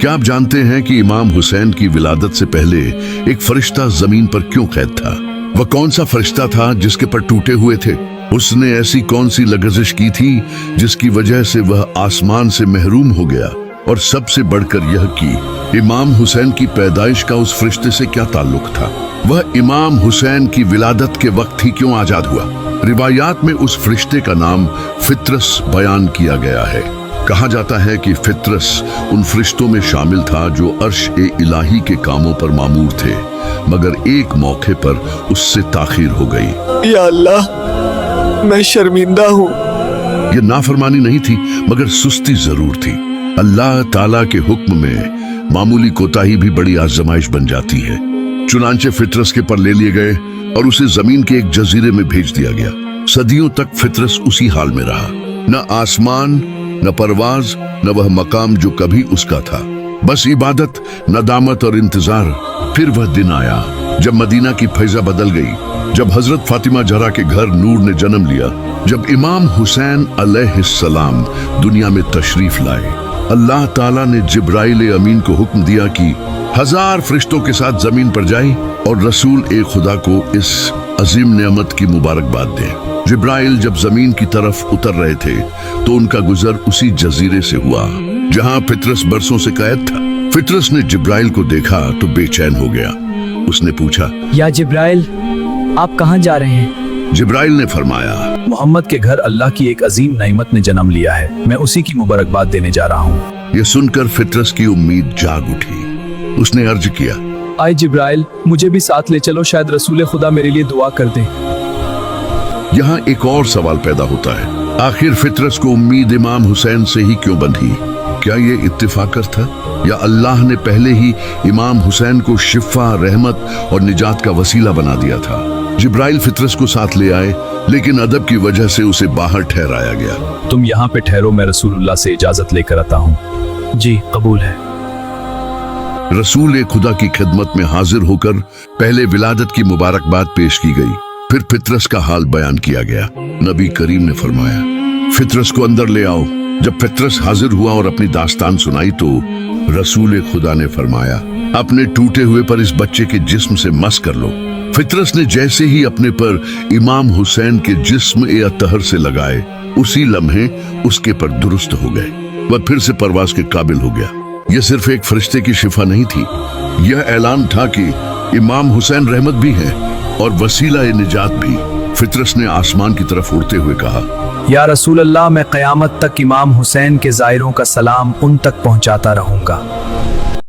क्या आप जानते हैं कि इमाम हुसैन की विलादत से पहले एक फरिश्ता जमीन पर क्यों कैद था? वह कौन सा फरिश्ता था जिसके पर टूटे हुए थे? उसने ऐसी कौन सी लग़ज़िश की थी जिसकी वजह से वह आसमान से महरूम हो गया? और सबसे बढ़कर यह कि इमाम हुसैन की पैदाइश का उस फरिश्ते से क्या ताल्लुक था? वह इमाम हुसैन की विलादत के वक्त ही क्यों आजाद हुआ? रिवायात में उस फरिश्ते का नाम फित्रस बयान किया गया है। कहा जाता है कि फित्रस उन फरिश्तों में शामिल था जो अर्श-ए-इलाही के कामों पर मामूर थे, मगर एक मौके पर उससे ताखीर हो गई। या अल्लाह, मैं शर्मिंदा हूँ। यह नाफरमानी नहीं थी, मगर सुस्ती जरूर थी। अल्लाह ताला के हुक्म में मामूली कोताही भी बड़ी आजमाइश बन जाती है। चुनांचे फित्रस के पर ले लिए गए और उसे जमीन के एक जजीरे में भेज दिया गया। सदियों तक फित्रस उसी हाल में रहा, न आसमान, न परवाज, न वह मकाम जो कभी उसका था। बस इबादत, नदामत और इंतजार। फिर वह दिन आया जब मदीना की फैजा बदल गई, जब हजरत फातिमा जहरा के घर नूर ने जन्म लिया, जब इमाम हुसैन अलैहिस्सलाम दुनिया में तशरीफ लाए। अल्लाह ताला ने जिब्राइल अमीन को हुक्म दिया कि 1000 फरिश्तों के साथ जमीन पर जाए और रसूल ए खुदा को इस अजीम नेमत की मुबारकबाद दे। जिब्राइल जब जमीन की तरफ उतर रहे थे तो उनका गुजर उसी जजीरे से हुआ जहां फित्रस बरसों से कैद था। फित्रस ने जिब्राइल को देखा तो बेचैन हो गया। उसने पूछा, या जिब्राइल, आप कहाँ जा रहे हैं? जिब्राइल ने फरमाया, मोहम्मद के घर अल्लाह की एक अजीम नेमत ने जन्म लिया है, मैं उसी की मुबारकबाद देने जा रहा हूँ। यह सुनकर फित्रस की उम्मीद जाग उठी। उसने अर्ज किया, आए जिब्राइल, मुझे भी साथ ले चलो, शायद रसूल खुदा मेरे लिए दुआ कर दे। यहाँ एक और सवाल पैदा होता है, आखिर फित्रस को उम्मीद इमाम हुसैन से ही क्यों बंधी? क्या ये इत्तेफाकर था या अल्लाह ने पहले ही इमाम हुसैन को शिफा, रहमत और निजात का वसीला बना दिया था? जिब्राइल फित्रस को साथ ले आए, लेकिन अदब की वजह से उसे बाहर ठहराया गया। तुम यहाँ पे ठहरो, मैं रसूलुल्लाह से इजाजत लेकर आता हूँ। जी कबूल है। रसूल खुदा की खिदमत में हाजिर होकर पहले विलादत की मुबारकबाद पेश की गई। फिर फित्रस का हाल बयान किया गया। नबी करीम ने फरमाया, फित्रस को अंदर ले आओ। जब फित्रस हाजिर हुआ और अपनी दास्तान सुनाई तो रसूल खुदा ने फरमाया, अपने टूटे हुए पर इस बच्चे के जिस्म से मस कर लो। फित्रस ने जैसे ही अपने पर इमाम हुसैन के जिस्म ए अतहर से लगाए, उसी लम्हे उसके पर दुरुस्त हो गए। वह फिर से परवाज के काबिल हो गया। यह सिर्फ एक फरिश्ते की शिफा नहीं थी, यह ऐलान था कि इमाम हुसैन रहमत भी है और वसीला ए निजात भी। फित्रस ने आसमान की तरफ उड़ते हुए कहा, या रसूल अल्लाह, मैं क़यामत तक इमाम हुसैन के ज़ायरों का सलाम उन तक पहुंचाता रहूंगा।